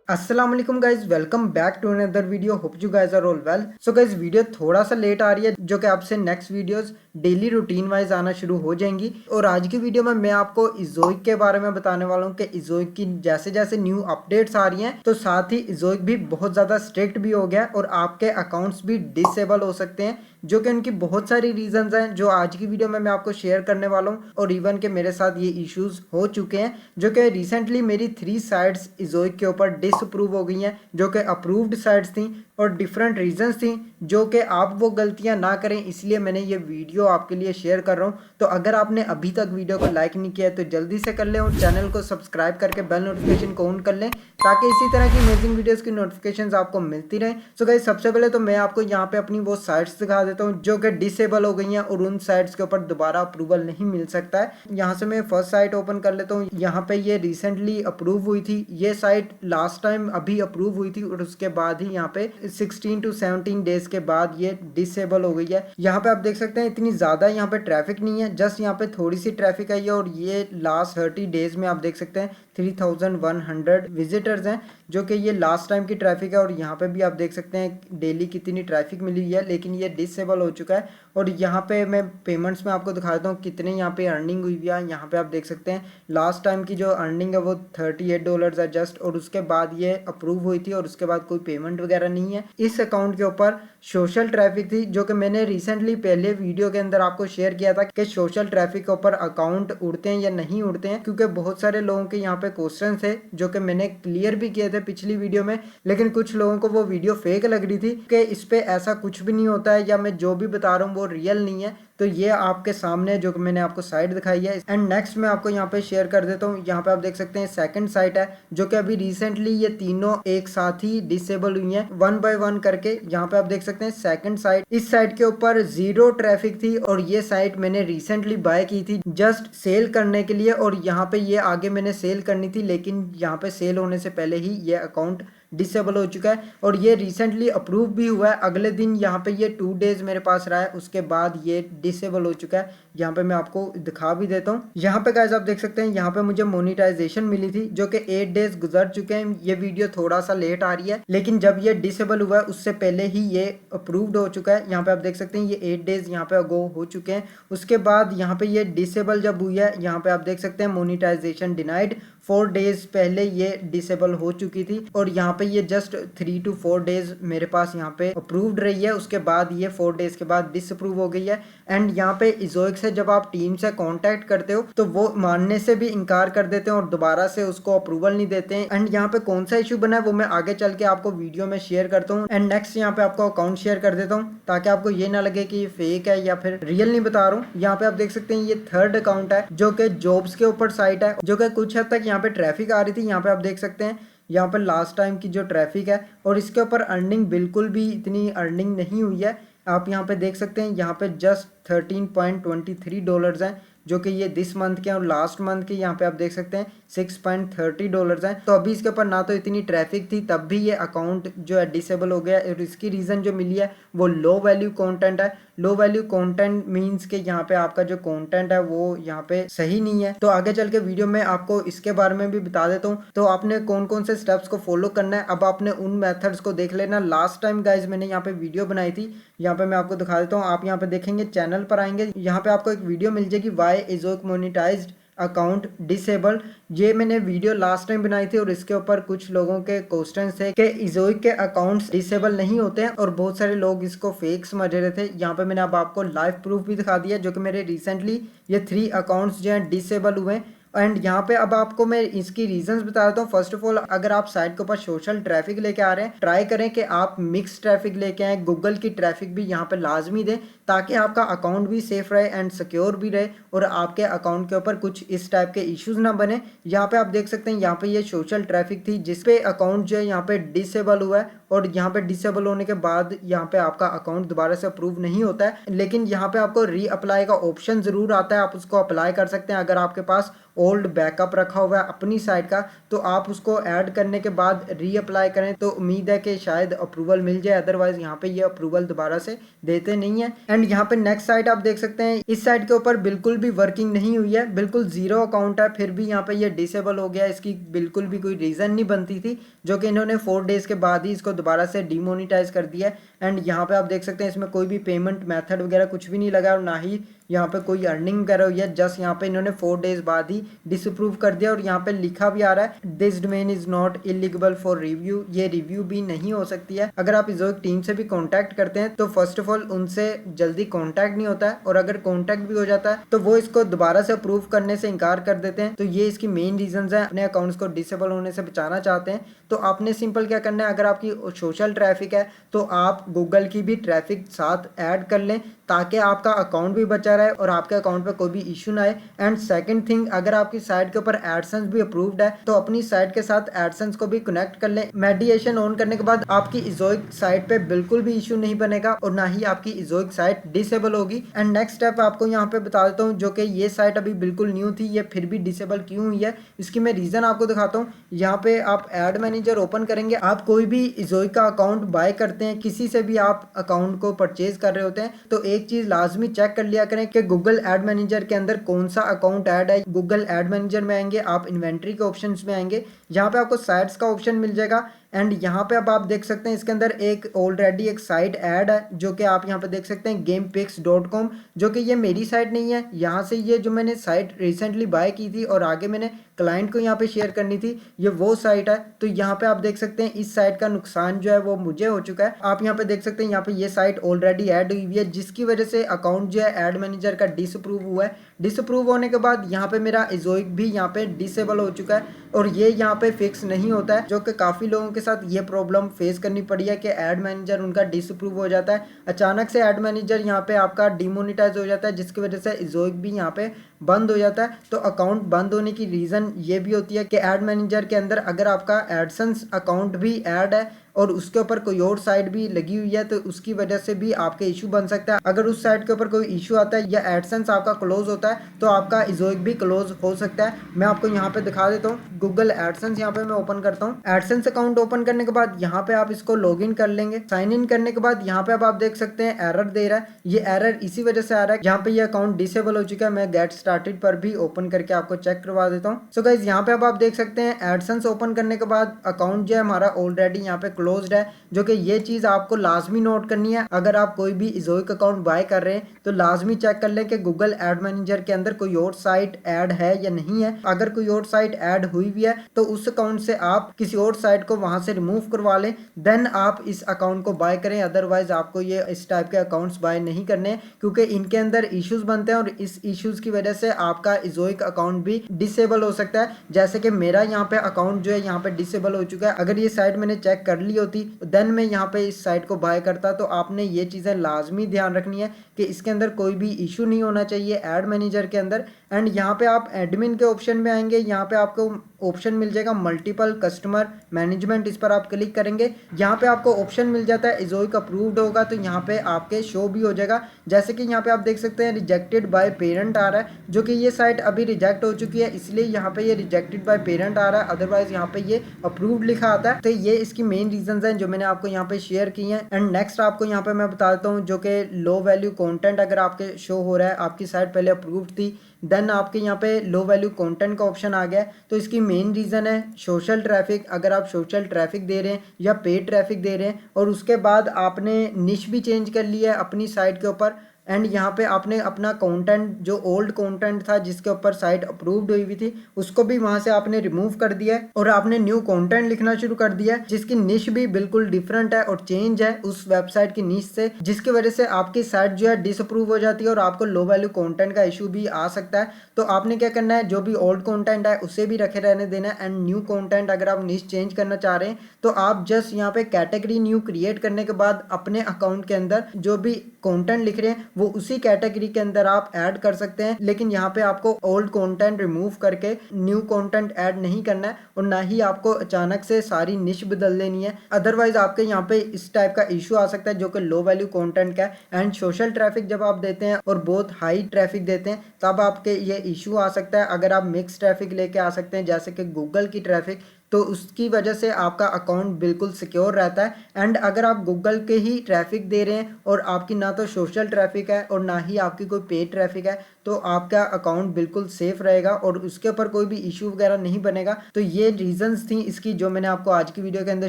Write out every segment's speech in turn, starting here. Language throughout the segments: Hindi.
अस्सलाम वालेकुम guys, welcome back to another video. Hope you guys are all well. So guys video थोड़ा सा लेट आ रही है, जो कि आपसे next videos daily routine wise आना शुरू हो जाएंगी। और आज की वीडियो में मैं आपको इज़ोइक के बारे में बताने वाला हूँ कि इज़ोइक की जैसे जैसे न्यू अपडेट्स आ रही हैं, तो साथ ही इज़ोइक भी बहुत ज़्यादा स्ट्रिक्ट भी हो गया है और आपके अकाउंट्स भी डिसेबल हो सकते हैं, जो कि उनकी बहुत सारी रीजंस हैं जो आज की वीडियो में मैं आपको शेयर करने वाला हूँ। और इवन के मेरे साथ ये इश्यूज हो चुके हैं, जो कि रिसेंटली मेरी 3 साइट्स इज़ोइक के ऊपर डिसअप्रूव हो गई हैं, जो कि अप्रूव्ड साइट्स थी और डिफरेंट रीजंस थी, जो कि आप वो गलतियां ना करें, इसलिए मैंने ये वीडियो आपके लिए शेयर कर रहा हूँ। तो अगर आपने अभी तक वीडियो को लाइक नहीं किया है तो जल्दी से कर लें और चैनल को सब्सक्राइब करके बेल नोटिफिकेशन को ऑन कर लें, ताकि इसी तरह की अमेजिंग वीडियोस की नोटिफिकेशंस आपको मिलती रहें। सो गाइस, सबसे पहले तो मैं आपको यहाँ पे अपनी वो साइट्स दिखा देता हूँ जो कि डिसेबल हो गई हैं और उन साइट्स के ऊपर दोबारा अप्रूवल नहीं मिल सकता है। यहाँ से मैं फर्स्ट साइट ओपन कर लेता हूँ। यहाँ पे ये रिसेंटली अप्रूव हुई थी, ये साइट लास्ट टाइम अभी अप्रूव हुई थी और उसके बाद ही यहाँ पे 16 to 17 डेज के बाद ये डिसेबल हो गई है। यहाँ पे आप देख सकते हैं इतनी ज्यादा यहाँ पे ट्रैफिक नहीं है, जस्ट यहाँ पे थोड़ी सी ट्रैफिक आई है। और ये लास्ट 30 डेज में आप देख सकते हैं 3100 विजिटर्स हैं, जो कि ये लास्ट टाइम की ट्रैफिक है। और यहाँ पे भी आप देख सकते हैं डेली कितनी ट्रैफिक मिली हुई है, लेकिन ये डिसेबल हो चुका है। और यहाँ पे मैं पेमेंट्स में आपको दिखा देता हूँ कितने यहाँ पे अर्निंग हुई है। यहाँ पे आप देख सकते हैं लास्ट टाइम की जो अर्निंग है वो $38 है जस्ट, और उसके बाद ये अप्रूव हुई थी और उसके बाद कोई पेमेंट वगैरह नहीं है। इस अकाउंट के ऊपर सोशल ट्रैफिक थी, जो कि मैंने रिसेंटली पहले वीडियो के अंदर आपको शेयर किया था कि सोशल ट्रैफिक के ऊपर अकाउंट उड़ते हैं या नहीं उड़ते हैं, क्योंकि बहुत सारे लोगों के यहाँ पे क्वेश्चन थे जो कि मैंने क्लियर भी किए थे पिछली वीडियो में। लेकिन कुछ लोगों को वो वीडियो फेक लग रही थी कि इस पे ऐसा कुछ भी नहीं होता है, या मैं जो भी बता रहा हूँ वो रियल नहीं है। तो ये आपके सामने जो कि मैंने आपको साइट दिखाई है। एंड नेक्स्ट मैं आपको यहाँ पे शेयर कर देता हूँ। यहाँ पे आप देख सकते हैं सेकंड साइट है, जो कि अभी रिसेंटली ये तीनों एक साथ ही डिसेबल हुई हैं वन बाय वन करके। यहाँ पे आप देख सकते हैं सेकंड साइट, इस साइट के ऊपर जीरो ट्रैफिक थी और ये साइट मैंने रिसेंटली बाय की थी जस्ट सेल करने के लिए। और यहाँ पे ये आगे मैंने सेल करनी थी, लेकिन यहाँ पे सेल होने से पहले ही ये अकाउंट डिसेबल हो चुका है और ये रिसेंटली अप्रूव भी हुआ है। अगले दिन यहाँ पे ये 2 डेज मेरे पास रहा है, उसके बाद ये डिसेबल हो चुका है। यहाँ पे मैं आपको दिखा भी देता हूँ। यहाँ पे गाइस आप देख सकते हैं यहाँ पे मुझे मोनेटाइजेशन मिली थी, जो कि 8 डेज गुजर चुके हैं। ये वीडियो थोड़ा सा लेट आ रही है, लेकिन जब ये डिसेबल हुआ है उससे पहले ही ये अप्रूव्ड हो चुका है। यहाँ पे आप देख सकते हैं ये 8 डेज यहाँ पे अगो हो चुके हैं। उसके बाद यहाँ पे ये डिसेबल जब हुई है, यहाँ पे आप देख सकते हैं मोनेटाइजेशन डिनाइड, 4 डेज पहले ये डिसेबल हो चुकी थी और यहाँ पे ये जस्ट 3 to 4 डेज मेरे पास यहाँ पे अप्रूव्ड रही है। उसके बाद ये 4 डेज के बाद डिसअप्रूव हो गई है। एंड यहाँ पे इज़ोइक से जब आप टीम से कांटेक्ट करते हो तो वो मानने से भी इनकार कर देते हैं और दोबारा से उसको अप्रूवल नहीं देते हैं। एंड यहाँ पे कौन सा इशू बना है वो मैं आगे चल के आपको वीडियो में शेयर करता हूँ। एंड नेक्स्ट यहाँ पे आपको अकाउंट शेयर कर देता हूँ, ताकि आपको ये ना लगे कि ये फेक है या फिर रियल नहीं बता रहा हूँ। यहाँ पे आप देख सकते हैं ये थर्ड अकाउंट है, जो कि जॉब्स के ऊपर साइट है, जो कि कुछ हद तक यहाँ पे ट्रैफिक आ रही थी। यहाँ पे आप देख सकते हैं यहाँ पर लास्ट टाइम की जो ट्रैफिक है, और इसके ऊपर अर्निंग बिल्कुल भी इतनी अर्निंग नहीं हुई है। आप यहाँ पे देख सकते हैं यहाँ पे जस्ट $13.23 हैं, जो कि ये दिस मंथ के और लास्ट मंथ के यहाँ पे आप देख सकते हैं $6.30 हैं। तो अभी इसके ऊपर ना तो इतनी ट्रैफिक थी, तब भी ये अकाउंट जो है डिसेबल हो गया। और इसकी रीज़न जो मिली है वो लो वैल्यू कंटेंट है। लो वैल्यू कंटेंट मींस के यहाँ पे आपका जो कंटेंट है वो यहाँ पे सही नहीं है। तो आगे चल के वीडियो में आपको इसके बारे में भी बता देता हूँ। तो आपने कौन कौन से स्टेप्स को फॉलो करना है, अब आपने उन मेथड्स को देख लेना। लास्ट टाइम गाइज मैंने यहाँ पे वीडियो बनाई थी, यहाँ पे मैं आपको दिखा देता हूँ। आप यहाँ पे देखेंगे, चैनल पर आएंगे, यहाँ पे आपको एक वीडियो मिल जाएगी वाई इज़ोइक मोनेटाइज्ड अकाउंट डिसेबल। ये मैंने वीडियो लास्ट टाइम बनाई थी और इसके ऊपर कुछ लोगों के क्वेश्चंस थे कि इज़ोइक के अकाउंट्स डिसेबल नहीं होते हैं, और बहुत सारे लोग इसको फेक समझ रहे थे। यहाँ पे मैंने अब आपको लाइव प्रूफ भी दिखा दिया, जो कि मेरे रिसेंटली ये 3 अकाउंट्स जो हैं डिसेबल हुए हैं। एंड यहाँ पे अब आपको मैं इसकी रीजंस बता देता हूँ। फर्स्ट ऑफ ऑल, अगर आप साइट के ऊपर सोशल ट्रैफिक लेके आ रहे हैं, ट्राई करें कि आप मिक्स ट्रैफिक लेके आए, गूगल की ट्रैफिक भी यहाँ पे लाजमी दें, ताकि आपका अकाउंट भी सेफ रहे एंड सिक्योर भी रहे और आपके अकाउंट के ऊपर कुछ इस टाइप के इश्यूज ना बने। यहाँ पे आप देख सकते हैं यहाँ पे ये सोशल ट्रैफिक थी, जिसपे अकाउंट जो है यहाँ पे डिसेबल हुआ है, और यहाँ पे डिसेबल होने के बाद यहाँ पे आपका अकाउंट दोबारा से अप्रूव नहीं होता है। लेकिन यहाँ पे आपको री अप्लाई का ऑप्शन जरूर आता है, आप उसको अप्लाई कर सकते हैं। अगर आपके पास ओल्ड बैकअप रखा हुआ है अपनी साइट का, तो आप उसको ऐड करने के बाद री अप्लाई करें, तो उम्मीद है कि शायद अप्रूवल मिल जाए। अदरवाइज यहाँ पे ये अप्रूवल दोबारा से देते नहीं है। एंड यहाँ पे नेक्स्ट साइट आप देख सकते हैं, इस साइट के ऊपर बिल्कुल भी वर्किंग नहीं हुई है, बिल्कुल जीरो अकाउंट है, फिर भी यहाँ पे ये डिसेबल हो गया। इसकी बिल्कुल भी कोई रीज़न नहीं बनती थी, जो कि इन्होंने 4 डेज़ के बाद ही इसको दोबारा से डिमोनिटाइज कर दिया। एंड यहाँ पे आप देख सकते हैं इसमें कोई भी पेमेंट मेथड वगैरह कुछ भी नहीं लगा और ना ही यहाँ पे कोई अर्निंग वगैरह हुई है। जस्ट यहाँ पे इन्होंने 4 डेज बाद ही डिसअप्रूव कर दिया और यहाँ पे लिखा भी आ रहा है this domain is not illegal for review, ये रिव्यू भी नहीं हो सकती है। अगर आप इज़ोइक टीम से भी कांटेक्ट करते हैं तो फर्स्ट ऑफ ऑल उनसे जल्दी कांटेक्ट नहीं होता है, और अगर कांटेक्ट भी हो जाता है तो वो इसको दोबारा से अप्रूव करने से इनकार कर देते हैं। तो ये इसकी मेन रीजंस है, अपने अकाउंट्स को डिसेबल होने से बचाना चाहते हैं तो आपने सिंपल क्या करना है, अगर आपकी सोशल ट्रैफिक है तो आप गूगल की भी ट्रैफिक साथ ऐड कर लें ताकि आपका अकाउंट भी बचा रहे और आपके अकाउंट पे कोई भी इशू ना आए। एंड सेकंड थिंग, अगर आपकी साइट के ऊपर एडसेंस भी अप्रूव्ड है तो अपनी साइट के साथ एडसेंस को भी कनेक्ट कर लें। मेडिएशन ऑन करने के बाद आपकी इज़ोइक साइट पे बिल्कुल भी इशू नहीं बनेगा और ना ही आपकी इज़ोइक साइट डिसेबल होगी। एंड नेक्स्ट स्टेप आपको यहाँ पे बता देता हूँ, जो कि ये साइट अभी बिल्कुल न्यू थी, ये फिर भी डिसेबल क्यों हुई है इसकी मैं रीज़न आपको दिखाता हूँ। यहाँ पे आप एड मैनेजर ओपन करेंगे, आप कोई भी इज़ोइक का अकाउंट बाय करते हैं, किसी से भी आप अकाउंट को परचेज कर रहे होते हैं तो एक चीज़ लाजमी चेक कर लिया करें कि गूगल एड मैनेजर के अंदर कौन सा अकाउंट ऐड है। गूगल एड मैनेजर में आएंगे, आप इन्वेंट्री के ऑप्शंस में आएंगे, यहाँ पे आपको साइट्स का ऑप्शन मिल जाएगा। एंड यहाँ पे अब आप देख सकते हैं इसके अंदर एक ऑलरेडी एक साइट ऐड है, जो कि आप यहाँ पे देख सकते हैं gamepix.com, जो कि ये मेरी साइट नहीं है। यहाँ से ये जो मैंने साइट रिसेंटली बाय की थी और आगे मैंने क्लाइंट को यहाँ पे शेयर करनी थी, ये वो साइट है। तो यहाँ पे आप देख सकते हैं इस साइट का नुकसान जो है वो मुझे हो चुका है। आप यहाँ पे देख सकते हैं यहाँ पे ये साइट ऑलरेडी ऐड हुई है, जिसकी वजह से अकाउंट जो है एड मैनेजर का डिसअप्रूव हुआ है। डिसअप्रूव होने के बाद यहाँ पे मेरा इज़ोइक भी यहाँ पे डिसेबल हो चुका है और ये यहाँ पे फिक्स नहीं होता है, जो कि काफ़ी लोगों के साथ ये प्रॉब्लम फेस करनी पड़ी है कि एड मैनेजर उनका डिसअप्रूव हो जाता है, अचानक से एड मैनेजर यहाँ पे आपका डिमोनिटाइज हो जाता है, जिसकी वजह से इज़ोइक भी यहाँ पे बंद हो जाता है। तो अकाउंट बंद होने की रीज़न ये भी होती है कि एड मैनेजर के अंदर अगर आपका एडसेंस अकाउंट भी ऐड है और उसके ऊपर कोई और साइट भी लगी हुई है तो उसकी वजह से भी आपके इशू बन सकता है। अगर उस साइट के ऊपर कोई इशू आता है या एडसेंस आपका क्लोज होता है तो आपका इज़ोइक भी क्लोज हो सकता है। मैं आपको यहाँ पे दिखा देता हूँ, गूगल एडसेंस यहाँ पे मैं ओपन करता हूँ। एडसेंस अकाउंट ओपन करने के बाद यहाँ पे आप इसको लॉग इन कर लेंगे। साइन इन करने के बाद यहाँ पे अब आप देख सकते हैं एरर दे रहा है, ये एरर इसी वजह से आ रहा है, यहाँ पे ये अकाउंट डिसेबल हो चुका है। मैं गेट स्टार्टेड पर भी ओपन करके आपको चेक करवा देता हूँ। सो गाइस यहाँ पे अब आप देख सकते हैं एडसेंस ओपन करने के बाद अकाउंट जो है हमारा ऑलरेडी यहाँ पे क्लोज्ड है, जो कि ये चीज़ आपको लाजमी नोट करनी है। अगर आप कोई भी इज़ोइक अकाउंट बाय कर रहे हैं तो लाजमी चेक कर लें कि गूगल एड मैनेजर के अंदर कोई और साइट ऐड है या नहीं है। अगर कोई और साइट ऐड हुई भी है तो उस अकाउंट से आप किसी और साइट को वहां से रिमूव करवा लें, देन आप इस अकाउंट को बाय करें। अदरवाइज आपको ये इस टाइप के अकाउंट्स बाय नहीं करने, क्योंकि इनके अंदर इश्यूज बनते हैं और इस इश्यूज की वजह से आपका इज़ोइक अकाउंट भी डिसेबल हो सकता है। जैसे कि मेरा यहाँ पे अकाउंट जो है यहाँ पे डिसेबल हो चुका है। अगर ये साइट मैंने चेक कर ली होती देन मैं यहाँ पे इस साइट को बाय करता। तो आपने ये चीज़ें लाजमी ध्यान रखनी है कि इसके अंदर कोई भी इशू नहीं होना चाहिए एड मैनेजर के अंदर। एंड यहाँ पे आप एडमिन के ऑप्शन में आएंगे, यहाँ पे आपको ऑप्शन मिल जाएगा मल्टीपल कस्टमर मैनेजमेंट, इस पर आप क्लिक करेंगे। यहाँ पे आपको ऑप्शन मिल जाता है इज़ोइक अप्रूव्ड होगा तो यहाँ पे आपके शो भी हो जाएगा। जैसे कि यहाँ पे आप देख सकते हैं रिजेक्टेड बाय पेरेंट आ रहा है, जो कि ये साइट अभी रिजेक्ट हो चुकी है, इसलिए यहाँ पे ये रिजेक्टेड बाय पेरेंट आ रहा है। अदरवाइज यहाँ पे ये अप्रूव्ड लिखा आता है। तो ये इसकी मेन रीजंस हैं जो मैंने आपको यहाँ पे शेयर की हैं। एंड नेक्स्ट आपको यहाँ पे मैं बता देता हूँ, जो कि लो वैल्यू कंटेंट अगर आपके शो हो रहा है, आपकी साइट पहले अप्रूव्ड थी, देन आपके यहाँ पे लो वैल्यू कंटेंट का ऑप्शन आ गया है। तो इसकी मेन रीज़न है सोशल ट्रैफिक। अगर आप सोशल ट्रैफिक दे रहे हैं या पेड ट्रैफिक दे रहे हैं और उसके बाद आपने निश भी चेंज कर लिया है अपनी साइट के ऊपर, एंड यहाँ पे आपने अपना कंटेंट जो ओल्ड कंटेंट था जिसके ऊपर साइट अप्रूव्ड हुई हुई थी उसको भी वहां से आपने रिमूव कर दिया है और आपने न्यू कंटेंट लिखना शुरू कर दिया है, जिसकी निश भी बिल्कुल डिफरेंट है और चेंज है उस वेबसाइट की निश से, जिसकी वजह से आपकी साइट जो है डिसअप्रूव हो जाती है और आपको लो वैल्यू कंटेंट का इशू भी आ सकता है। तो आपने क्या करना है, जो भी ओल्ड कंटेंट है उसे भी रखे रहने देना है। एंड न्यू कंटेंट अगर आप निश चेंज करना चाह रहे हैं तो आप जस्ट यहाँ पे कैटेगरी न्यू क्रिएट करने के बाद अपने अकाउंट के अंदर जो भी कंटेंट लिख रहे हैं वो उसी कैटेगरी के अंदर आप ऐड कर सकते हैं। लेकिन यहाँ पे आपको ओल्ड कंटेंट रिमूव करके न्यू कंटेंट ऐड नहीं करना है और ना ही आपको अचानक से सारी निश बदल देनी है। अदरवाइज आपके यहाँ पे इस टाइप का इशू आ सकता है जो कि लो वैल्यू कंटेंट का है। एंड सोशल ट्रैफिक जब आप देते हैं और बहुत हाई ट्रैफिक देते हैं तब आपके ये इशू आ सकता है। अगर आप मिक्स ट्रैफिक लेके आ सकते हैं जैसे कि गूगल की ट्रैफिक, तो उसकी वजह से आपका अकाउंट बिल्कुल सिक्योर रहता है। एंड अगर आप गूगल के ही ट्रैफिक दे रहे हैं और आपकी ना तो सोशल ट्रैफिक है और ना ही आपकी कोई पेड ट्रैफिक है, तो आपका अकाउंट बिल्कुल सेफ रहेगा और उसके ऊपर कोई भी इशू वगैरह नहीं बनेगा। तो ये रीजंस थी इसकी जो मैंने आपको आज की वीडियो के अंदर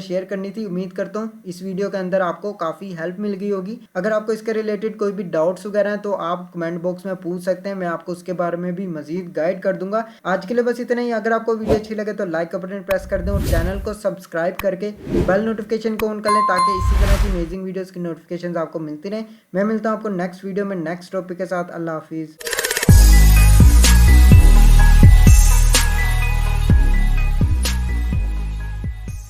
शेयर करनी थी। उम्मीद करता हूँ इस वीडियो के अंदर आपको काफ़ी हेल्प मिल गई होगी। अगर आपको इसके रिलेटेड कोई भी डाउट्स वगैरह हैं तो आप कमेंट बॉक्स में पूछ सकते हैं, मैं आपको उसके बारे में भी मजीद गाइड कर दूंगा। आज के लिए बस इतना ही। अगर आपको वीडियो अच्छी लगे तो लाइक का बटन प्रेस कर दें और चैनल को सब्सक्राइब करके बेल नोटिफिकेशन को ऑन कर लें ताकि इसी तरह की अमेजिंग वीडियोस की नोटिफिकेशन आपको मिलती रहे। मैं मिलता हूँ आपको नेक्स्ट वीडियो में नेक्स्ट टॉपिक के साथ। अल्लाह हाफिज़।